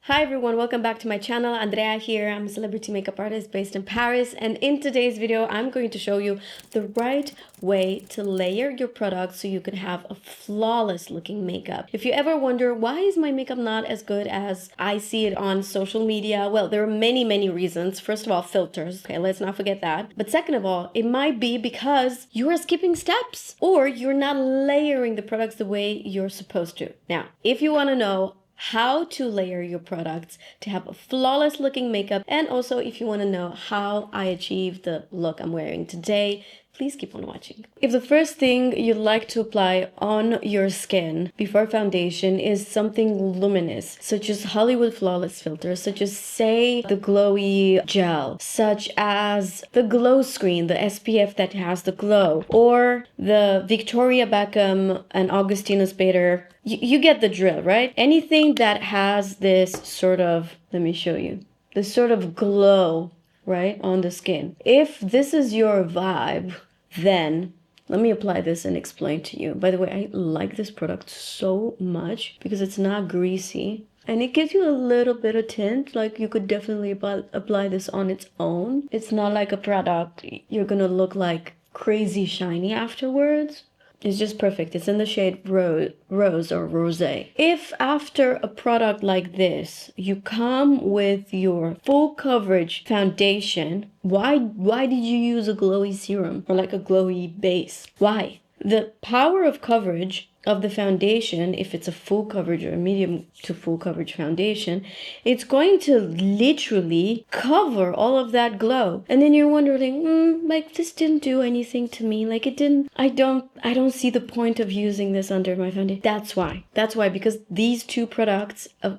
Hi everyone, welcome back to my channel. Andrea here. I'm a celebrity makeup artist based in Paris, and in today's video I'm going to show you the right way to layer your products so you can have a flawless looking makeup. If you ever wonder why is my makeup not as good as I see it on social media, well, there are many reasons. First of all, filters. Okay, let's not forget that. But second of all, it might be because you are skipping steps or you're not layering the products the way you're supposed to. Now, if you want to know how to layer your products to have a flawless looking makeup, and also if you want to know how I achieve the look I'm wearing today, please keep on watching. If the first thing you'd like to apply on your skin before foundation is something luminous, such as Hollywood Flawless filters, such as say the glowy gel, such as the glow screen, the SPF that has the glow, or the Victoria Beckham and Augustina Spader, you get the drill, right? Anything that has this sort of, let me show you, this sort of glow, right, on the skin. If this is your vibe, then let me apply this and explain to you. By the way, I like this product so much because it's not greasy and it gives you a little bit of tint. Like you could definitely apply this on its own. It's not like a product you're gonna look like crazy shiny afterwards. It's just perfect. It's in the shade Rose or Rosé. If after a product like this, you come with your full coverage foundation, why did you use a glowy serum or like a glowy base? Why? The power of coverage of the foundation, if it's a full coverage or a medium to full coverage foundation, it's going to literally cover all of that glow. And then you're wondering, like this didn't do anything to me. Like it didn't, I don't see the point of using this under my foundation. That's why, because these two products, a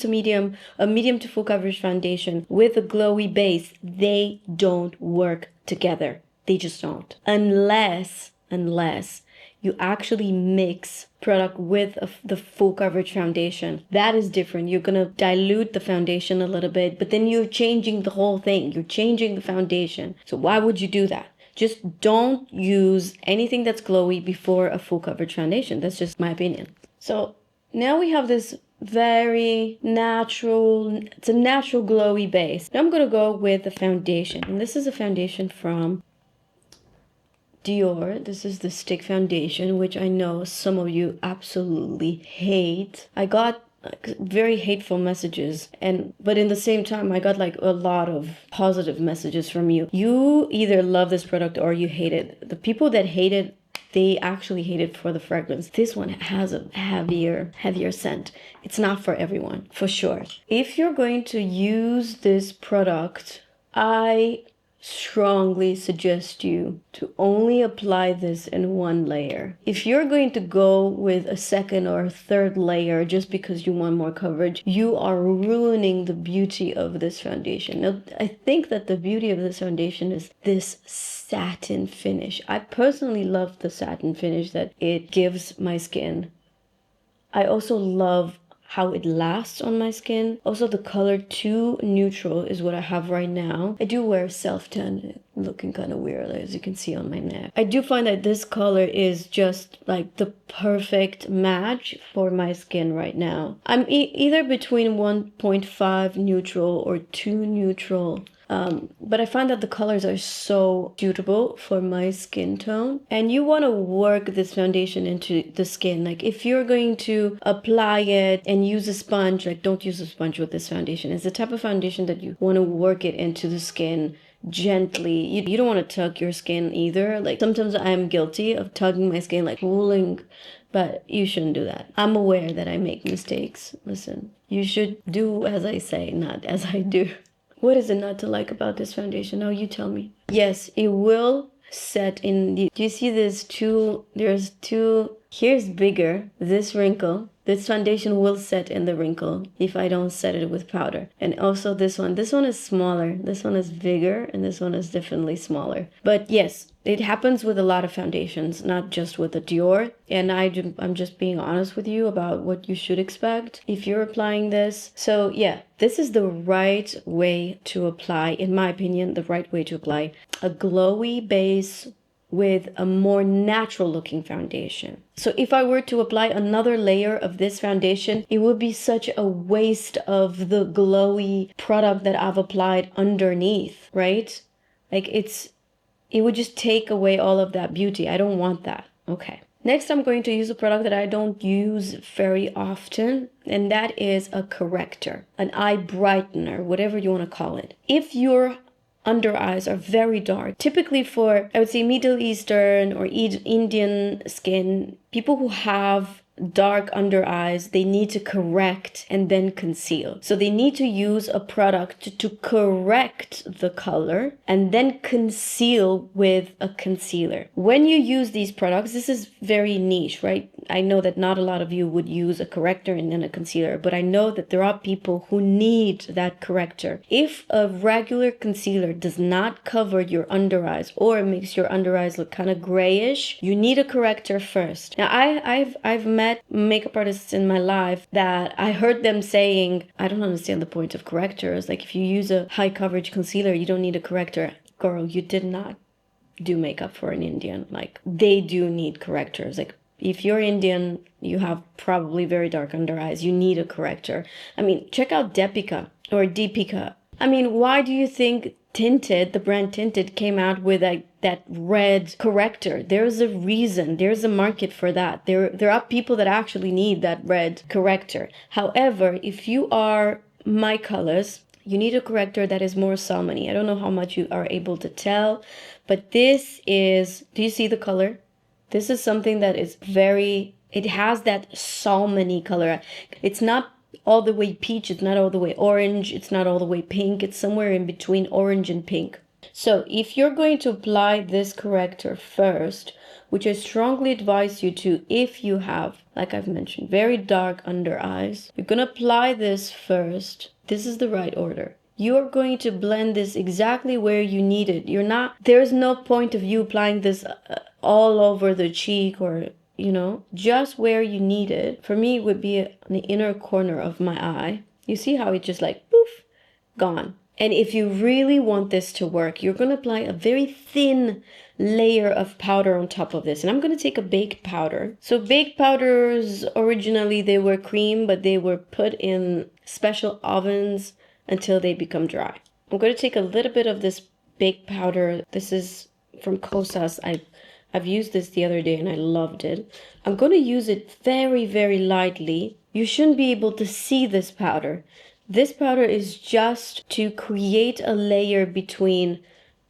medium to full coverage foundation with a glowy base, they don't work together. They just don't. Unless you actually mix product with the full coverage foundation. That is different. You're gonna dilute the foundation a little bit, but then you're changing the whole thing. You're changing the foundation. So why would you do that? Just don't use anything that's glowy before a full coverage foundation. That's just my opinion. So now we have this very natural, it's a natural glowy base. Now I'm gonna go with the foundation. And this is a foundation from Dior. This is the stick foundation, which I know some of you absolutely hate. I got like very hateful messages, but in the same time I got like a lot of positive messages from you. You either love this product or you hate it. The people that hate it, they actually hate it for the fragrance. This one has a heavier scent. It's not for everyone, for sure. If you're going to use this product, I strongly suggest you to only apply this in one layer. If you're going to go with a second or a third layer just because you want more coverage, you are ruining the beauty of this foundation. Now, I think that the beauty of this foundation is this satin finish. I personally love the satin finish that it gives my skin. I also love how it lasts on my skin. Also, the color 2 neutral is what I have right now. I do wear self-tan, looking kind of weird as you can see on my neck. I do find that this color is just like the perfect match for my skin right now. I'm either between 1.5 neutral or 2 neutral. But I find that the colors are so suitable for my skin tone, and you want to work this foundation into the skin. Like if you're going to apply it and use a sponge, like don't use a sponge with this foundation. It's the type of foundation that you want to work it into the skin gently. You don't want to tug your skin either. Like sometimes I'm guilty of tugging my skin, like pulling, but you shouldn't do that. I'm aware that I make mistakes. Listen, you should do as I say, not as I do. What is it not to like about this foundation? Now you tell me. Yes, it will set in the, do you see there's two, here's bigger, this wrinkle. This foundation will set in the wrinkle if I don't set it with powder. And also this one is smaller. This one is bigger and this one is definitely smaller. But yes, it happens with a lot of foundations, not just with the Dior. And I'm just being honest with you about what you should expect if you're applying this. So yeah, this is the right way to apply, in my opinion, the right way to apply a glowy base with a more natural looking foundation. So if I were to apply another layer of this foundation, it would be such a waste of the glowy product that I've applied underneath, right? Like it would just take away all of that beauty. I don't want that. Okay. Next, I'm going to use a product that I don't use very often, and that is a corrector, an eye brightener, whatever you want to call it. If your under eyes are very dark, typically for, I would say, Middle Eastern or Indian skin, people who have dark under eyes, they need to correct and then conceal. So they need to use a product to correct the color and then conceal with a concealer. When you use these products, this is very niche, right? I know that not a lot of you would use a corrector and then a concealer, but I know that there are people who need that corrector. If a regular concealer does not cover your under eyes or it makes your under eyes look kind of grayish, you need a corrector first. Now, I've met makeup artists in my life that I heard them saying, I don't understand the point of correctors. Like, if you use a high coverage concealer, you don't need a corrector. Girl, you did not do makeup for an Indian. Like, they do need correctors. Like, if you're Indian, you have probably very dark under eyes. You need a corrector. I mean, check out Deepika. I mean, why do you think Tinted, the brand Tinted, came out with that red corrector? There's a reason. There's a market for that. There are people that actually need that red corrector. However, if you are my colors, you need a corrector that is more salmony. I don't know how much you are able to tell, but this is, do you see the color? This is something that is it has that salmony color. It's not all the way peach, it's not all the way orange, it's not all the way pink, it's somewhere in between orange and pink. So if you're going to apply this corrector first, which I strongly advise you to if you have, like I've mentioned, very dark under eyes, you're going to apply this first. This is the right order. You're going to blend this exactly where you need it. There's no point of you applying this all over the cheek or, just where you need it. For me, it would be on the inner corner of my eye. You see how it just like, poof, gone. And if you really want this to work, you're going to apply a very thin layer of powder on top of this. And I'm going to take a baked powder. So baked powders, originally they were cream, but they were put in special ovens until they become dry. I'm going to take a little bit of this baked powder. This is from Kosas. I've used this the other day and I loved it. I'm going to use it very, very lightly. You shouldn't be able to see this powder. This powder is just to create a layer between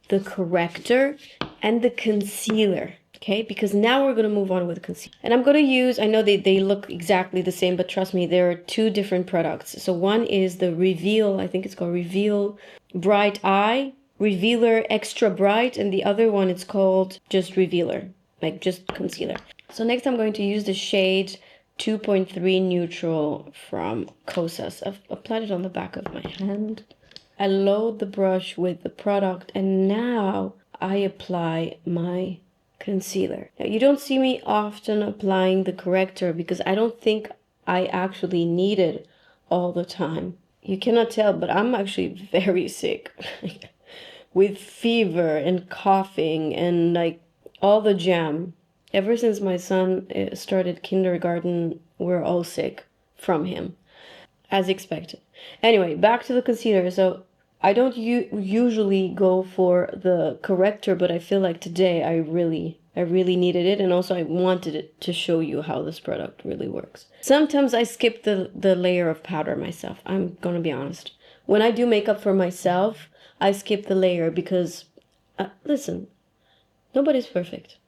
the corrector and the concealer. Okay, because now we're going to move on with concealer. And I'm going to use, I know they look exactly the same, but trust me, there are two different products. So one is the Reveal, I think it's called Reveal Bright Eye, Revealer Extra Bright, and the other one it's called just Revealer, like just concealer. So next I'm going to use the shade 2.3 Neutral from Kosas. I've applied it on the back of my hand. I load the brush with the product and now I apply my concealer. Now, you don't see me often applying the corrector because I don't think I actually need it all the time. You cannot tell, but I'm actually very sick with fever and coughing and like all the jam. Ever since my son started kindergarten, we're all sick from him, as expected. Anyway, back to the concealer. So I don't usually go for the corrector, but I feel like today I really needed it, and also I wanted it to show you how this product really works. Sometimes I skip the layer of powder myself. I'm gonna be honest. When I do makeup for myself, I skip the layer because, listen, nobody's perfect.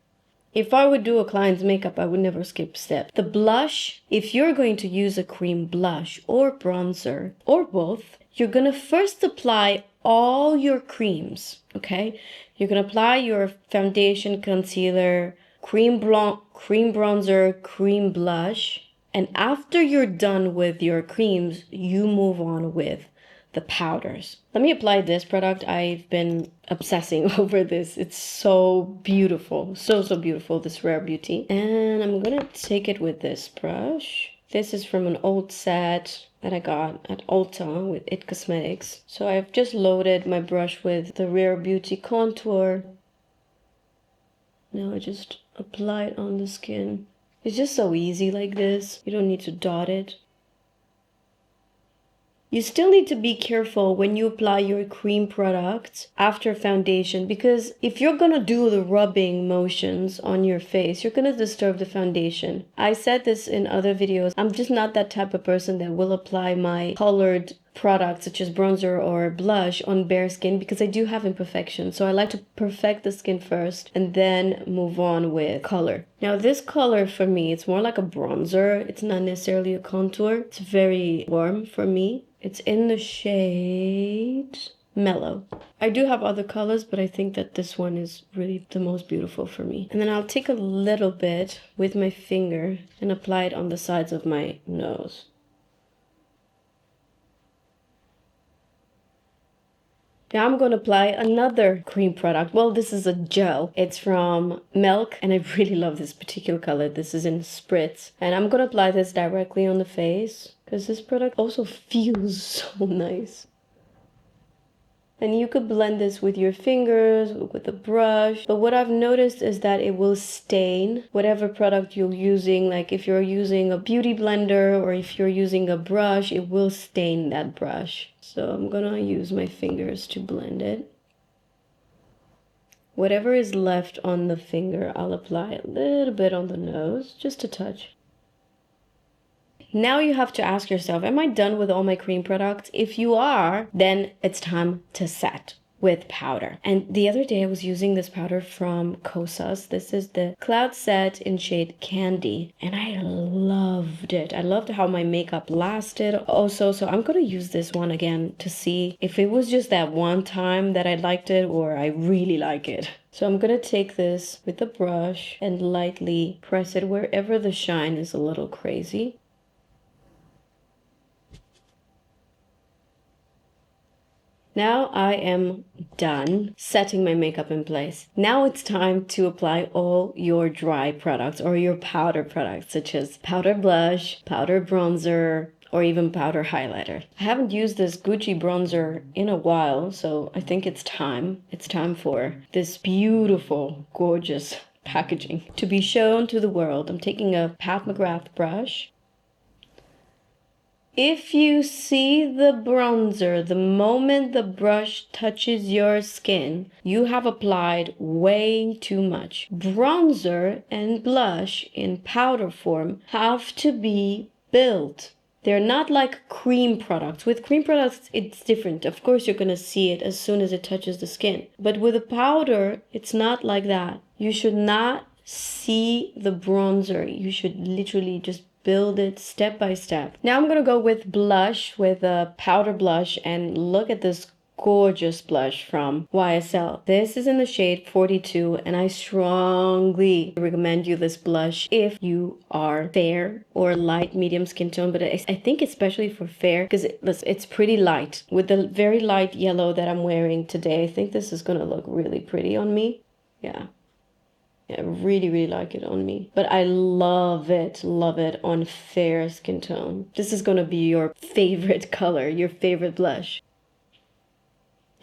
If I would do a client's makeup, I would never skip steps. The blush, if you're going to use a cream blush or bronzer or both, you're going to first apply all your creams, okay? You're going to apply your foundation, concealer, cream bronzer, cream blush. And after you're done with your creams, you move on with the powders. Let me apply this product. I've been obsessing over this. It's so beautiful. So beautiful, this Rare Beauty. And I'm gonna take it with this brush. This is from an old set that I got at Ulta with It Cosmetics. So I've just loaded my brush with the Rare Beauty contour. Now I just apply it on the skin. It's just so easy like this. You don't need to dot it. You still need to be careful when you apply your cream products after foundation, because if you're gonna do the rubbing motions on your face, you're gonna disturb the foundation. I said this in other videos. I'm just not that type of person that will apply my colored products such as bronzer or blush on bare skin, because I do have imperfections. So I like to perfect the skin first and then move on with color. Now this color for me, it's more like a bronzer. It's not necessarily a contour. It's very warm for me. It's in the shade Mellow. I do have other colors, but I think that this one is really the most beautiful for me. And then I'll take a little bit with my finger and apply it on the sides of my nose. Now I'm going to apply another cream product. Well, this is a gel. It's from Milk, and I really love this particular color. This is in Spritz. And I'm going to apply this directly on the face, because this product also feels so nice. And you could blend this with your fingers, with a brush. But what I've noticed is that it will stain whatever product you're using. Like if you're using a beauty blender or if you're using a brush, it will stain that brush. So I'm gonna use my fingers to blend it. Whatever is left on the finger, I'll apply a little bit on the nose, just a touch. Now you have to ask yourself, am I done with all my cream products? If you are, then it's time to set with powder. And the other day I was using this powder from Kosas. This is the Cloud Set in shade Candy, and I loved it. I loved how my makeup lasted also. So I'm gonna use this one again to see if it was just that one time that I liked it or I really like it. So I'm gonna take this with a brush and lightly press it wherever the shine is a little crazy. Now I am done setting my makeup in place. Now it's time to apply all your dry products or your powder products, such as powder blush, powder bronzer, or even powder highlighter. I haven't used this Gucci bronzer in a while, so I think it's time. It's time for this beautiful, gorgeous packaging to be shown to the world. I'm taking a Pat McGrath brush. If you see the bronzer, the moment the brush touches your skin, you have applied way too much. Bronzer and blush in powder form have to be built. They're not like cream products. With cream products, it's different. Of course, you're going to see it as soon as it touches the skin. But with a powder, it's not like that. You should not see the bronzer. You should literally just build it step by step. Now I'm gonna go with blush, with a powder blush, and look at this gorgeous blush from YSL. This is in the shade 42, and I strongly recommend you this blush if you are fair or light medium skin tone, but I think especially for fair, because it's pretty light. With the very light yellow that I'm wearing today, I think this is gonna look really pretty on me. Yeah, I really, really like it on me. But I love it on fair skin tone. This is going to be your favorite color, your favorite blush.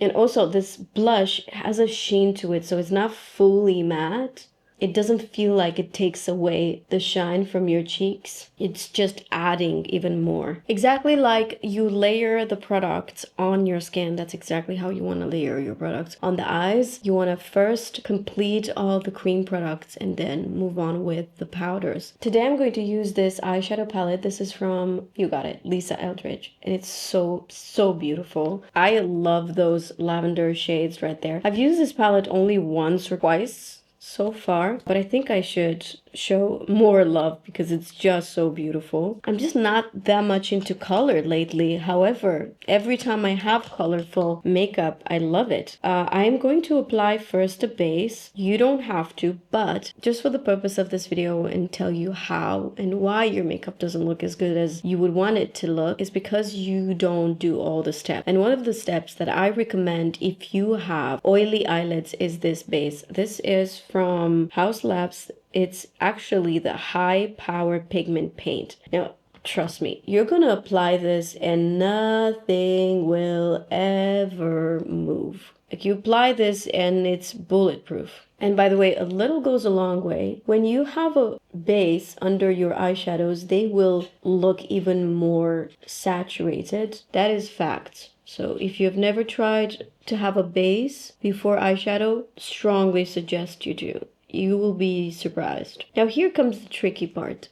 And also this blush has a sheen to it, so it's not fully matte. It doesn't feel like it takes away the shine from your cheeks. It's just adding even more. Exactly like you layer the products on your skin. That's exactly how you want to layer your products. On the eyes, you want to first complete all the cream products and then move on with the powders. Today I'm going to use this eyeshadow palette. This is from, you got it, Lisa Eldridge. And it's so, so beautiful. I love those lavender shades right there. I've used this palette only once or twice so far, but I think I should show more love because it's just so beautiful. I'm just not that much into color lately. However, every time I have colorful makeup, I love it. I am going to apply first a base. You don't have to, but just for the purpose of this video and tell you how and why your makeup doesn't look as good as you would want it to look is because you don't do all the steps. And one of the steps that I recommend if you have oily eyelids is this base. This is from HAUS Labs. It's actually the high power pigment paint. Now, trust me, you're gonna apply this and nothing will ever move. Like you apply this and it's bulletproof. And by the way, a little goes a long way. When you have a base under your eyeshadows, they will look even more saturated. That is fact. So if you've never tried to have a base before eyeshadow, strongly suggest you do. You will be surprised. Now here comes the tricky part.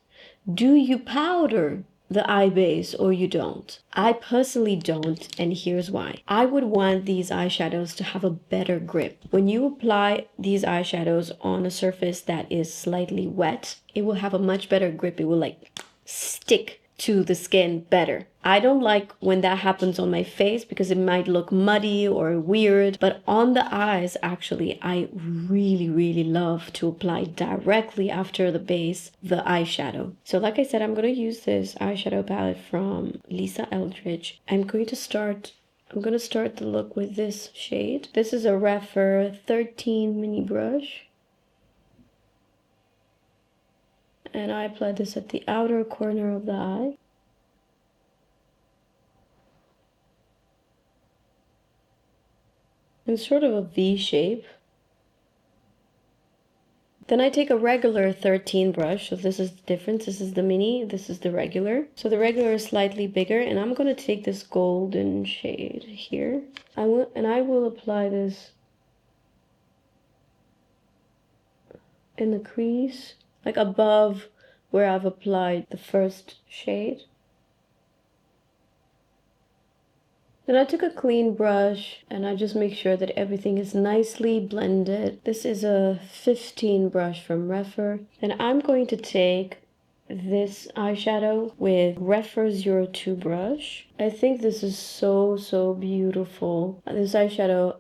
Do you powder the eye base or you don't? I personally don't, and here's why. I would want these eyeshadows to have a better grip. When you apply these eyeshadows on a surface that is slightly wet, it will have a much better grip. It will like stick to the skin better. I don't like when that happens on my face because it might look muddy or weird, but on the eyes, actually, I really love to apply directly after the base, the eyeshadow. So like I said, I'm going to use this eyeshadow palette from Lisa Eldridge. I'm going to start the look with this shade. This is a Rephr 13 mini brush. And I apply this at the outer corner of the eye. In sort of a V shape. Then I take a regular 13 brush. So this is the difference. This is the mini, this is the regular. So the regular is slightly bigger, and I'm going to take this golden shade here. I will apply this in the crease, like above where I've applied the first shade. Then I took a clean brush and I just make sure that everything is nicely blended. This is a 15 brush from Rephr. And I'm going to take this eyeshadow with Rephr 02 brush. I think this is so beautiful. This eyeshadow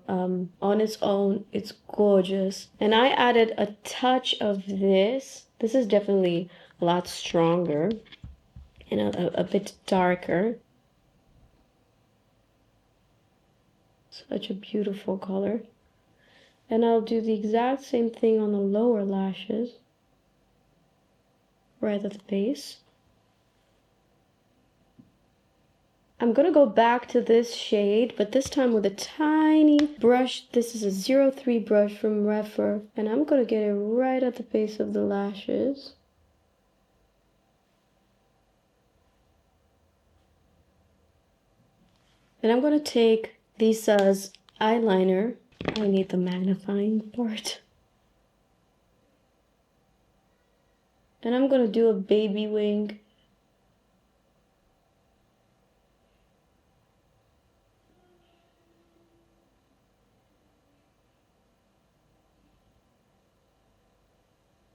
on its own, it's gorgeous. And I added a touch of this. This is definitely a lot stronger and a bit darker. Such a beautiful color. And I'll do the exact same thing on the lower lashes, right at the base. I'm gonna go back to this shade, but this time with a tiny brush. This is a 03 brush from Rephr, and I'm gonna get it right at the base of the lashes. And I'm gonna take Lisa's eyeliner. I need the magnifying part. And I'm gonna do a baby wing.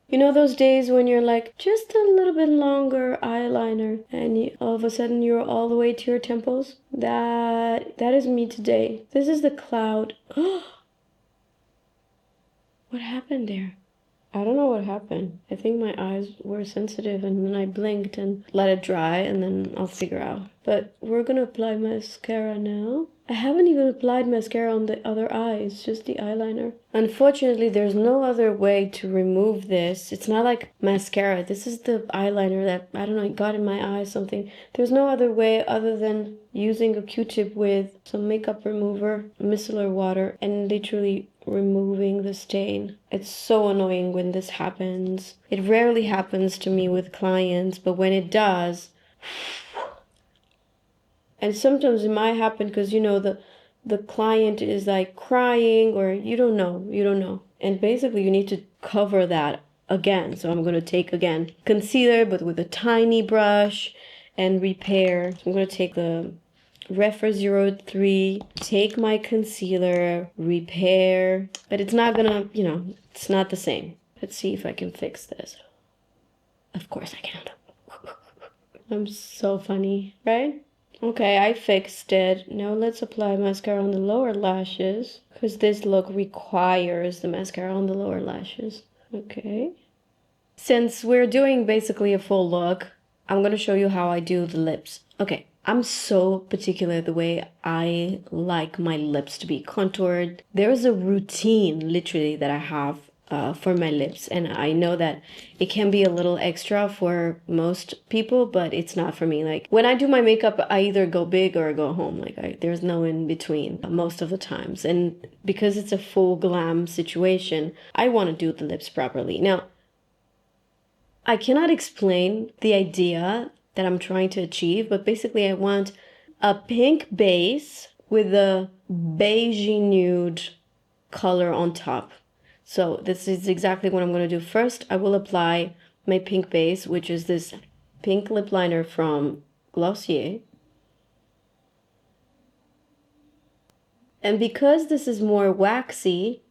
You know those days when you're like, just a little bit longer eyeliner, and all of a sudden you're all the way to your temples? That is me today. This is the cloud. What happened there? I don't know what happened. I think my eyes were sensitive and then I blinked and let it dry, and then I'll figure out. But we're gonna apply mascara now. I haven't even applied mascara on the other eye, it's just the eyeliner. Unfortunately, there's no other way to remove this. It's not like mascara. This is the eyeliner that, I don't know, it got in my eye something. There's no other way other than using a Q-tip with some makeup remover, micellar water, and literally removing the stain. It's so annoying when this happens. It rarely happens to me with clients, but when it does, and sometimes it might happen because, you know, the client is like crying, or you don't know. And basically you need to cover that again. So I'm going to take again concealer, but with a tiny brush, and Rephr. So I'm going to take the Rephr 03, take my concealer, Rephr, but it's not gonna, you know, it's not the same. Let's see if I can fix this. Of course I can. I'm so funny, right? Okay, I fixed it. Now let's apply mascara on the lower lashes, because this look requires the mascara on the lower lashes. Okay. Since we're doing basically a full look, I'm going to show you how I do the lips. Okay, I'm so particular the way I like my lips to be contoured. There is a routine, literally, that I have for my lips, and I know that it can be a little extra for most people, but it's not for me. Like when I do my makeup, I either go big or go home. Like there's no in between most of the times, and because it's a full glam situation, I want to do the lips properly. Now, I cannot explain the idea that I'm trying to achieve, but basically I want a pink base with a beigey nude color on top. So this is exactly what I'm going to do. First, I will apply my pink base, which is this pink lip liner from Glossier. And because this is more waxy,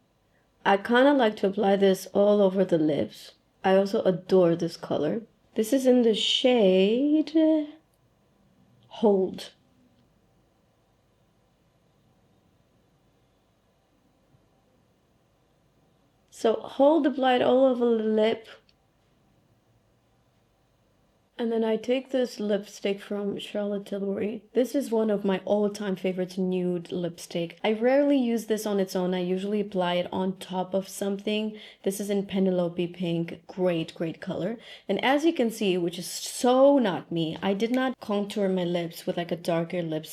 I kind of like to apply this all over the lips. I also adore this color. This is in the shade Hold. So Hold applied all over the lip. And then I take this lipstick from Charlotte Tilbury. This is one of my all-time favorites, nude lipstick. I rarely use this on its own. I usually apply it on top of something. This is in Penelope Pink. Great, great color. And as you can see, which is so not me, I did not contour my lips with like a darker lip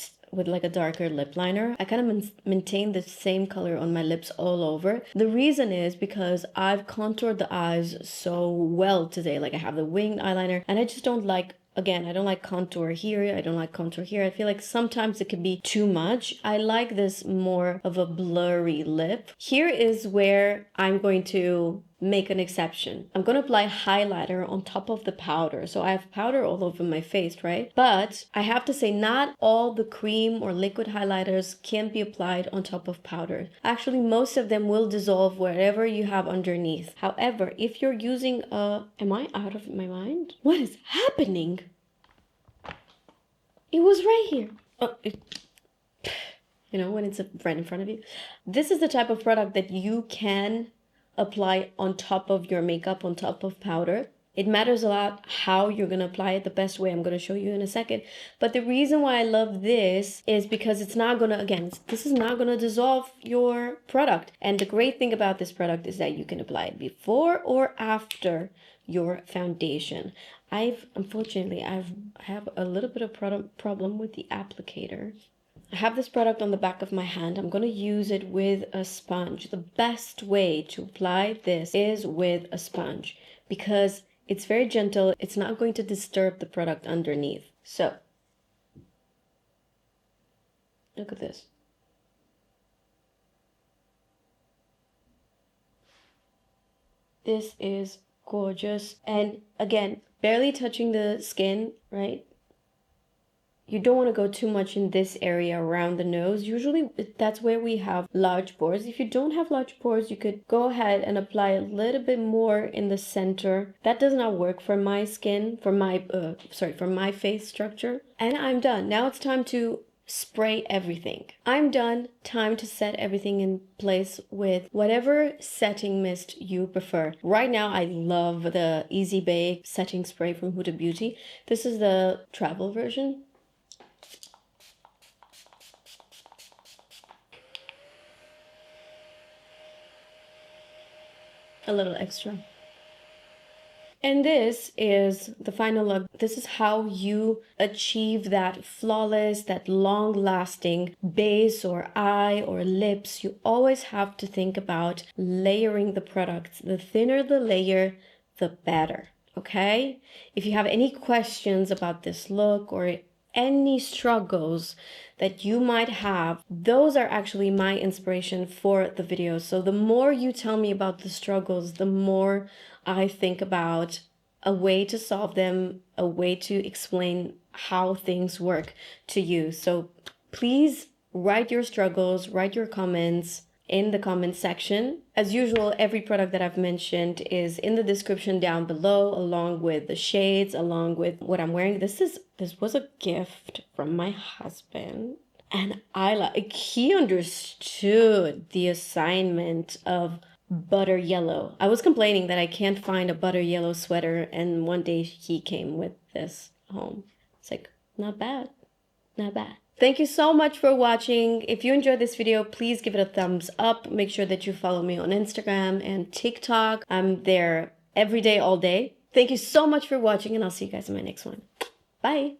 liner. I kind of maintain the same color on my lips all over. The reason is because I've contoured the eyes so well today. Like I have the winged eyeliner, and I just don't like, again, I don't like contour here. I don't like contour here. I feel like sometimes it can be too much. I like this more of a blurry lip. Here is where I'm going to make an exception. I'm going to apply highlighter on top of the powder. So I have powder all over my face, right? But I have to say not all the cream or liquid highlighters can be applied on top of powder. Actually, most of them will dissolve wherever you have underneath. However, if you're using am I out of my mind? What is happening? It was right here. Oh, you know, when it's right in front of you. This is the type of product that you can apply on top of your makeup, on top of powder. It matters a lot how you're going to apply it the best way. I'm going to show you in a second. But the reason why I love this is because it's not going to, again, this is not going to dissolve your product. And the great thing about this product is that you can apply it before or after your foundation. Unfortunately, I have a little bit of problem with the applicator. I have this product on the back of my hand. I'm going to use it with a sponge. The best way to apply this is with a sponge because it's very gentle. It's not going to disturb the product underneath. So, look at this. This is gorgeous. And again, barely touching the skin, right? You don't want to go too much in this area around the nose. Usually that's where we have large pores. If you don't have large pores, you could go ahead and apply a little bit more in the center. That does not work for my skin, for my face structure. And I'm done. Now it's time to spray everything. I'm done. Time to set everything in place with whatever setting mist you prefer. Right now, I love the Easy Bake setting spray from Huda Beauty. This is the travel version. A little extra. And this is the final look. This is how you achieve that flawless, that long-lasting base or eye or lips. You always have to think about layering the products. The thinner the layer, the better, okay? If you have any questions about this look or any struggles that you might have, those are actually my inspiration for the video. So the more you tell me about the struggles, the more I think about a way to solve them, a way to explain how things work to you. So please write your struggles, write your comments in the comment section. As usual, every product that I've mentioned is in the description down below, along with the shades, along with what I'm wearing. This was a gift from my husband, and he understood the assignment of butter yellow. I was complaining that I can't find a butter yellow sweater, and one day he came with this home. It's like, not bad, not bad. Thank you so much for watching. If you enjoyed this video, please give it a thumbs up. Make sure that you follow me on Instagram and TikTok. I'm there every day, all day. Thank you so much for watching, and I'll see you guys in my next one. Bye.